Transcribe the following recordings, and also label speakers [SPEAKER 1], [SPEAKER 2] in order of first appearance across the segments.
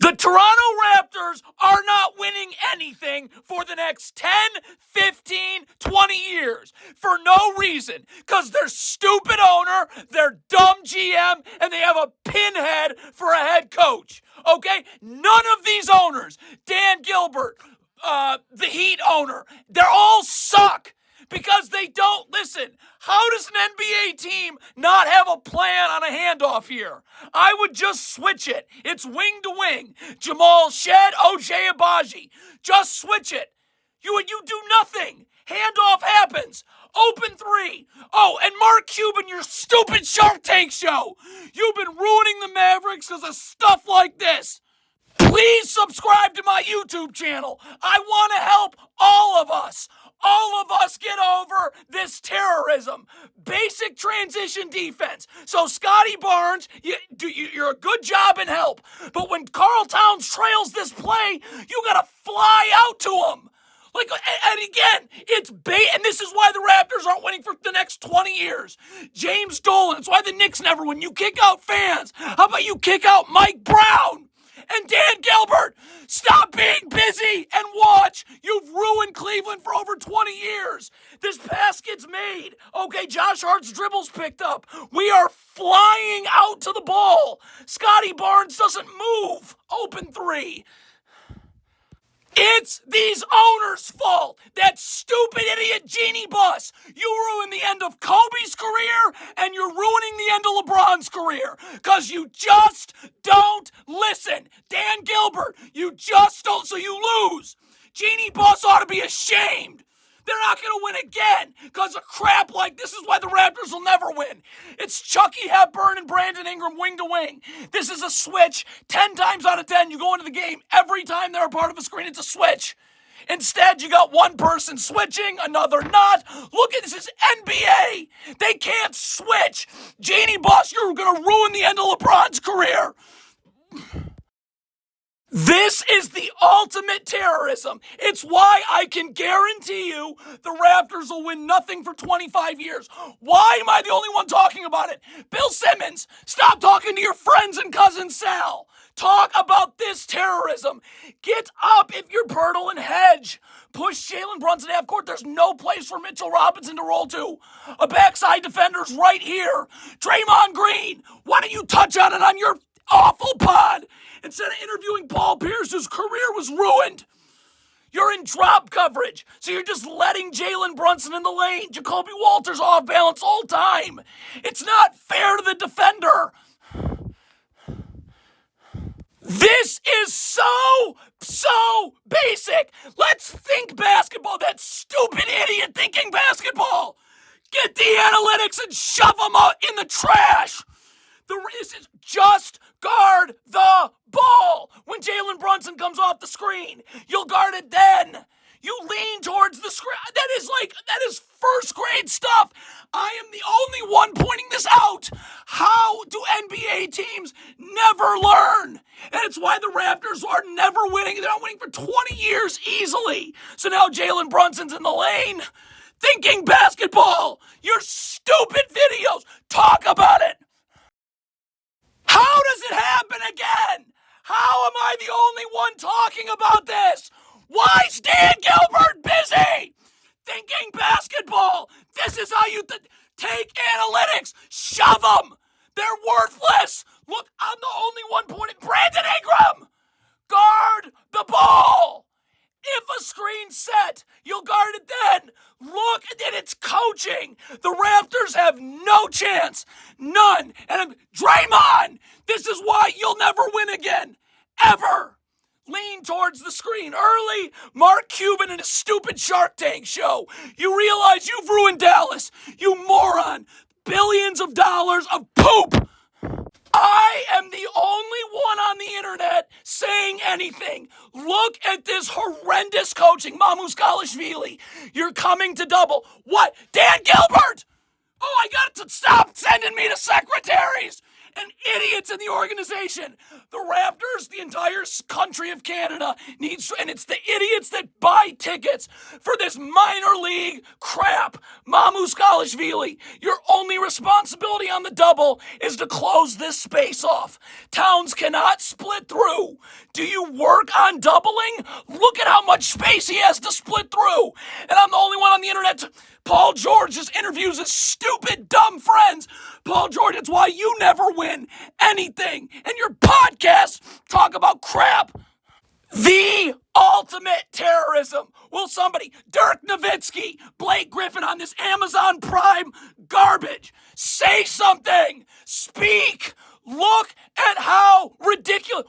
[SPEAKER 1] The Toronto Raptors are not winning anything for the next 10, 15, 20 years for no reason. Because their stupid owner, their dumb GM, and they have a pinhead for a head coach. Okay? None of these owners, Dan Gilbert, the Heat owner, they're all suck. Because they don't listen. How does an NBA team not have a plan on a handoff here? I would just switch it. It's wing to wing. Jamal Shed, Ochai Agbaji. Just switch it. You do nothing. Handoff happens. Open three. Oh, and Mark Cuban, your stupid Shark Tank show. You've been ruining the Mavericks because of stuff like this. Please subscribe to my YouTube channel. I want to help all of us. All of us get over this terrorism. Basic transition defense. So Scotty Barnes, you're a good job and help. But when Karl Towns trails this play, you gotta fly out to him. And again, and this is why the Raptors aren't winning for the next 20 years. James Dolan, it's why the Knicks never win. You kick out fans. How about you kick out Mike Brown? And Dan Gilbert, stop being busy and watch. You've ruined Cleveland for over 20 years. This basket's made. Okay, Josh Hart's dribbles picked up. We are flying out to the ball. Scotty Barnes doesn't move. Open three. It's these owners' fault. That stupid idiot genie bus. You ruined the end of Kobe's career, and you're ruining the end of LeBron's career. Because you just don't listen. Dan Gilbert, you just don't, so you lose. Genie bus ought to be ashamed. They're not going to win again because of crap like this. Is why the Raptors will never win. It's Chucky Hepburn and Brandon Ingram wing to wing. This is a switch. 10 times out of 10, you go into the game. Every time they're a part of a screen, it's a switch. Instead, you got one person switching, another not. Look at this is NBA. They can't switch. Genie Boss, you're going to ruin the end of LeBron's career. This is the ultimate terrorism. It's why I can guarantee you the Raptors will win nothing for 25 years. Why am I the only one talking about it? Bill Simmons, stop talking to your friends and cousin Sal. Talk about this terrorism. Get up if you're Pirtle and Hedge. Push Jalen Brunson half court. There's no place for Mitchell Robinson to roll to. A backside defender's right here. Draymond Green, why don't you touch on it on your awful pod? Instead of interviewing Paul Pierce, whose career was ruined. You're in drop coverage, so you're just letting Jalen Brunson in the lane. Jacoby Walters off balance all time. It's not fair to the defender. This is so basic. Let's think basketball. That stupid idiot thinking basketball. Get the analytics and shove them out in the trash. This is just guard the ball. When Jalen Brunson comes off the screen, you'll guard it then. You lean towards the screen. That is first grade stuff. I am the only one pointing this out. How do NBA teams never learn? And it's why the Raptors are never winning. They're not winning for 20 years easily. So now Jalen Brunson's in the lane. Thinking basketball. Your stupid videos. Talk about it. How does it happen again? How am I the only one talking about this? Why is Dan Gilbert busy? Thinking basketball. This is how you take analytics. Shove them. They're worthless. Look, I'm the only one pointing. Brandon Ingram. Guard the ball. If a screen's set, you'll guard it then. Look at its coaching. The Raptors have no chance. None. And Draymond, this is why you'll never win again. Ever. Lean towards the screen early. Mark Cuban and his stupid Shark Tank show. You realize you've ruined Dallas. You moron. Billions of dollars of poop. I am the only one on the internet saying anything. Look at this horrendous coaching. Mamuskalishvili, you're coming to double. What? Dan Gilbert! Oh, I got to stop sending me to secretaries. and idiots in the organization. The Raptors, the entire country of Canada needs, and it's the idiots that buy tickets for this minor league crap. Mamu Skalishvili, your only responsibility on the double is to close this space off. Towns cannot split through. Do you work on doubling? Look at how much space he has to split through. And I'm the only one on the internet. Paul George just interviews his stupid, dumb friends. Paul George, it's why you never win anything. And your podcasts talk about crap. The ultimate terrorism. Will somebody, Dirk Nowitzki, Blake Griffin on this Amazon Prime garbage, say something, speak. Look at how ridiculous.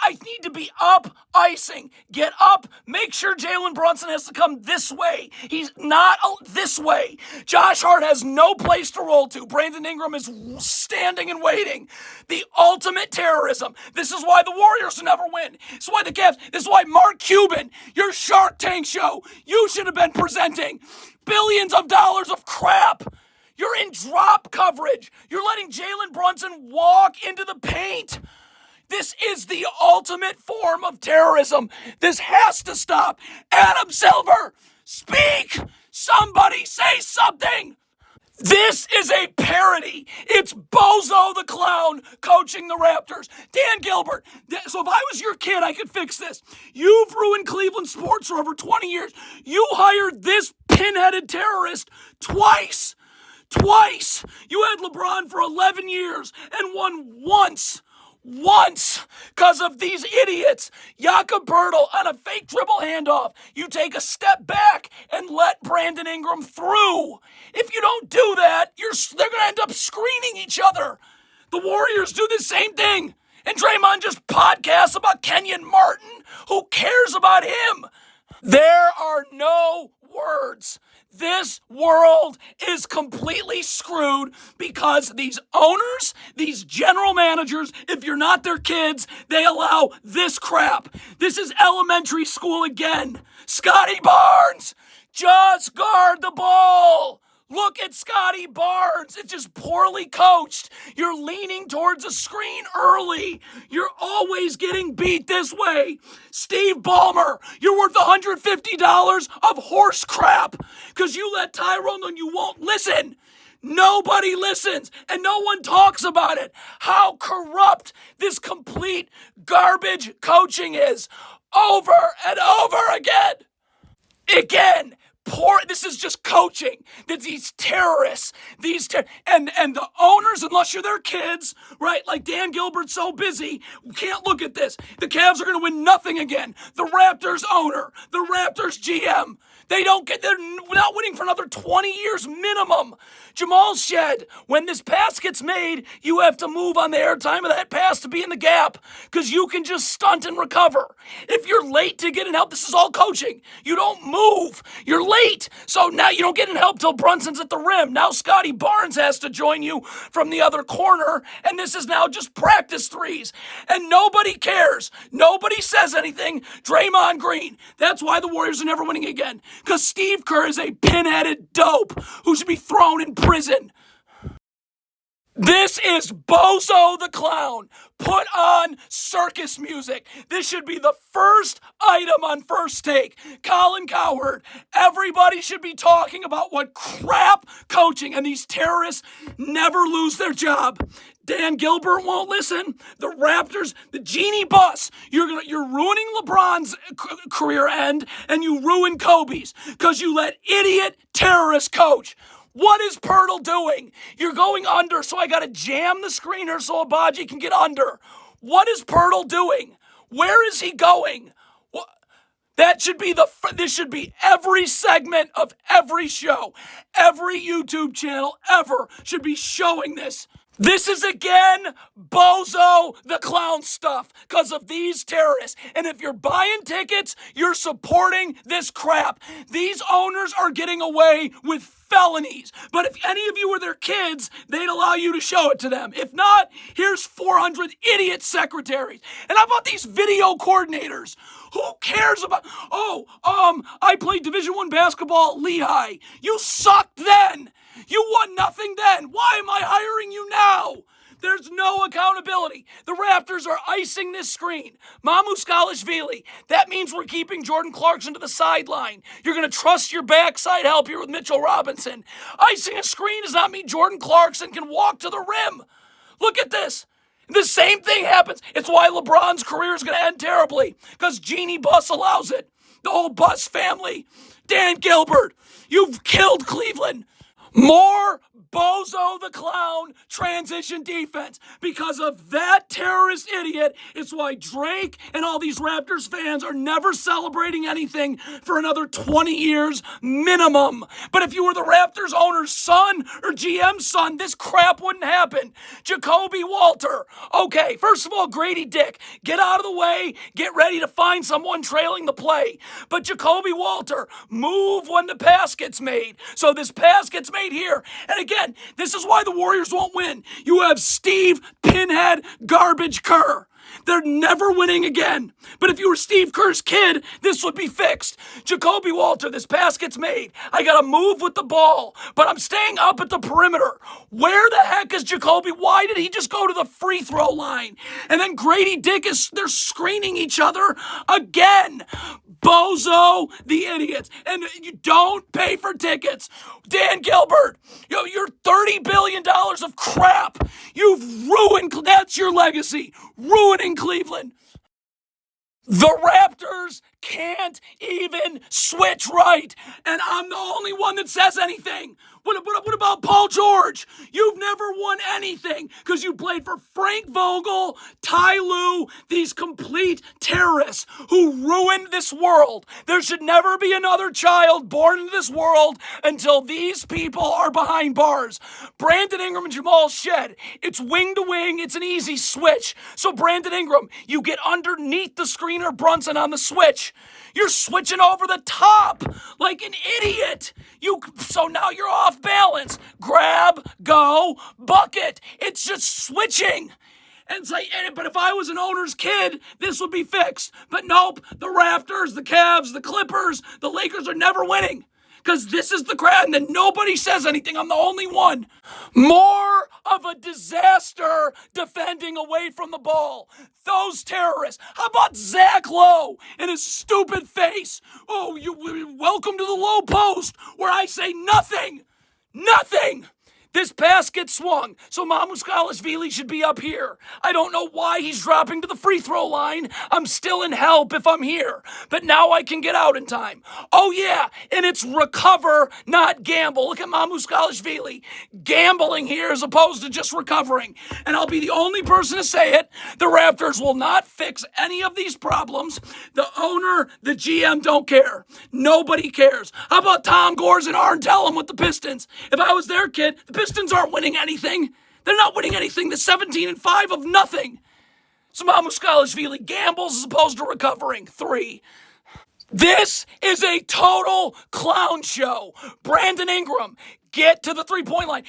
[SPEAKER 1] I need to be up icing. Get up. Make sure Jalen Brunson has to come this way. He's not this way. Josh Hart has no place to roll to. Brandon Ingram is standing and waiting. The ultimate terrorism. This is why the Warriors never win. This is why the Cavs. This is why Mark Cuban, your Shark Tank show, you should have been presenting billions of dollars of crap. You're in drop coverage. You're letting Jalen Brunson walk into the paint. This is the ultimate form of terrorism. This has to stop. Adam Silver, speak. Somebody say something. This is a parody. It's Bozo the Clown coaching the Raptors. Dan Gilbert. So if I was your kid, I could fix this. You've ruined Cleveland sports for over 20 years. You hired this pinheaded terrorist twice. Twice! You had LeBron for 11 years and won once because of these idiots. Jakob Poeltl on a fake dribble handoff. You take a step back and let Brandon Ingram through. If you don't do that, they're going to end up screening each other. The Warriors do the same thing. And Draymond just podcasts about Kenyon Martin. Who cares about him? There are no words. This world is completely screwed because these owners, these general managers, if you're not their kids, they allow this crap. This is elementary school again. Scotty Barnes, just guard the ball. Look at Scotty Barnes. It's just poorly coached. You're leaning towards a screen early. You're always getting beat this way. Steve Ballmer, you're worth $150 of horse crap because you let Tyrone and you won't listen. Nobody listens and no one talks about it. How corrupt this complete garbage coaching is over and over again. This is just coaching. These terrorists, and the owners, unless you're their kids, right? Like Dan Gilbert's so busy, can't look at this. The Cavs are going to win nothing again. The Raptors owner, the Raptors GM, they're not winning for another 20 years minimum. Jamal Shed, when this pass gets made, you have to move on the airtime of that pass to be in the gap because you can just stunt and recover. If you're late to get in help, this is all coaching. You don't move. You're late. So now you don't get in help till Brunson's at the rim. Now Scotty Barnes has to join you from the other corner, and this is now just practice threes. And nobody cares. Nobody says anything. Draymond Green. That's why the Warriors are never winning again. Because Steve Kerr is a pinheaded dope who should be thrown in prison. This is Bozo the Clown. Put on circus music. This should be the first item on First Take. Colin Cowherd. Everybody should be talking about what crap coaching, and these terrorists never lose their job. Dan Gilbert won't listen. The Raptors, the genie bus. You're ruining LeBron's career end, and you ruin Kobe's because you let idiot terrorist coach. What is Poeltl doing? You're going under, so I got to jam the screener so Abaji can get under. What is Poeltl doing? Where is he going? This should be every segment of every show. Every YouTube channel ever should be showing this. This is again Bozo the Clown stuff because of these terrorists. And if you're buying tickets, you're supporting this crap. These owners are getting away with felonies. But if any of you were their kids, they'd allow you to show it to them. If not, here's 400 idiot secretaries. And how about these video coordinators? Who cares about, I played Division I basketball at Lehigh. You sucked then. You won nothing then. Why am I hiring you now? There's no accountability. The Raptors are icing this screen. Mamuskalishvili. That means we're keeping Jordan Clarkson to the sideline. You're going to trust your backside help here with Mitchell Robinson. Icing a screen does not mean Jordan Clarkson can walk to the rim. Look at this. The same thing happens. It's why LeBron's career is going to end terribly, because Jeannie Buss allows it. The whole Buss family. Dan Gilbert, you've killed Cleveland. More Bozo the Clown transition defense. Because of that terrorist idiot, it's why Drake and all these Raptors fans are never celebrating anything for another 20 years minimum. But if you were the Raptors owner's son or GM's son, this crap wouldn't happen. Jacoby Walter. Okay, first of all, Grady Dick, get out of the way, get ready to find someone trailing the play. But Jacoby Walter, move when the pass gets made. So this pass gets made here. And again, this is why the Warriors won't win. You have Steve Pinhead Garbage Kerr. They're never winning again. But if you were Steve Kerr's kid, this would be fixed. Jacoby Walter, this pass gets made. I got to move with the ball, but I'm staying up at the perimeter. Where the heck is Jacoby? Why did he just go to the free throw line? And then Grady Dick they're screening each other again. Bozo the idiots. And you don't pay for tickets. Dan Gilbert, you're $30 billion of crap. You've ruined, that's your legacy. Ruining Cleveland. The Raptors can't even switch right. And I'm the only one that says anything. What about Paul George? You've never won anything because you played for Frank Vogel, Ty Lue, these complete terrorists who ruined this world. There should never be another child born into this world until these people are behind bars. Brandon Ingram and Jamal Shed, it's wing to wing. It's an easy switch. So Brandon Ingram, you get underneath the screener Brunson on the switch. You're switching over the top like an idiot. So now you're off balance. Grab, go, bucket. It's just switching. And it's like, but if I was an owner's kid, this would be fixed. But nope, the Raptors, the Cavs, the Clippers, the Lakers are never winning. Because this is the crowd, and then nobody says anything. I'm the only one. More of a disaster defending away from the ball. Those terrorists. How about Zach Lowe and his stupid face? Oh, welcome to the low post, where I say nothing. Nothing. This pass gets swung, so Mamuskalishvili should be up here. I don't know why he's dropping to the free throw line. I'm still in help if I'm here, but now I can get out in time. Oh yeah, and it's recover, not gamble. Look at Mamuskalishvili gambling here as opposed to just recovering. And I'll be the only person to say it. The Raptors will not fix any of these problems. The owner, the GM don't care. Nobody cares. How about Tom Gores and Arn Tellem with the Pistons? If I was their kid, the Pistons aren't winning anything. They're not winning anything. They're 17-5 of nothing. So Mamuskalishvili gambles as opposed to recovering. 3. This is a total clown show. Brandon Ingram, get to the three-point line.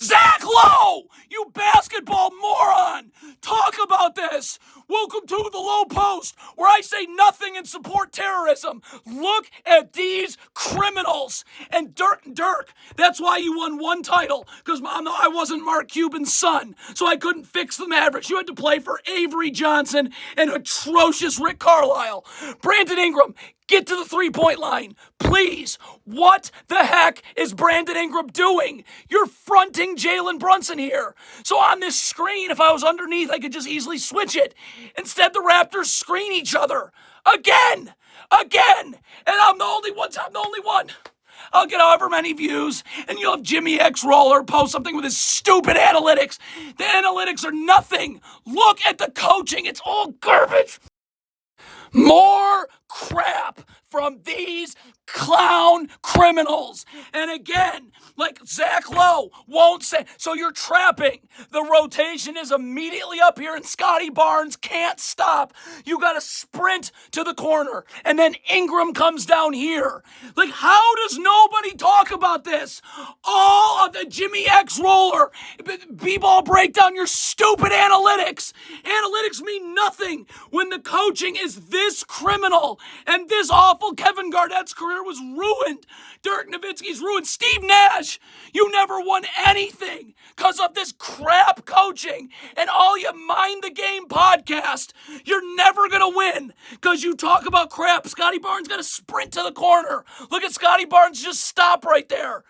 [SPEAKER 1] Zach Lowe, you basketball moron. Talk about this. Welcome to the low post, where I say nothing and support terrorism. Look at these criminals. And Dirk, that's why you won one title, because I wasn't Mark Cuban's son, so I couldn't fix the Mavericks. You had to play for Avery Johnson and atrocious Rick Carlisle. Brandon Ingram, get to the three-point line. Please. What the heck is Brandon Ingram doing? You're fronting Jalen Brunson here. So on this screen, if I was underneath, I could just easily switch it. Instead, the Raptors screen each other. Again. And I'm the only one. I'll get however many views, and you'll have Jimmy X Roller post something with his stupid analytics. The analytics are nothing. Look at the coaching. It's all garbage. More crap from these clown criminals. And again, like Zach Lowe won't say, so you're trapping. The rotation is immediately up here and Scotty Barnes can't stop. You got to sprint to the corner. And then Ingram comes down here. Like, how does nobody talk about this? All of the Jimmy X Roller, B-ball breakdown, your stupid analytics. Analytics mean nothing when the coaching is this criminal and this awful. awful. Kevin Garnett's career was ruined. Dirk Nowitzki's ruined. Steve Nash, you never won anything because of this crap coaching. And all you Mind the Game podcast, you're never going to win because you talk about crap. Scotty Barnes got to sprint to the corner. Look at Scotty Barnes just stop right there.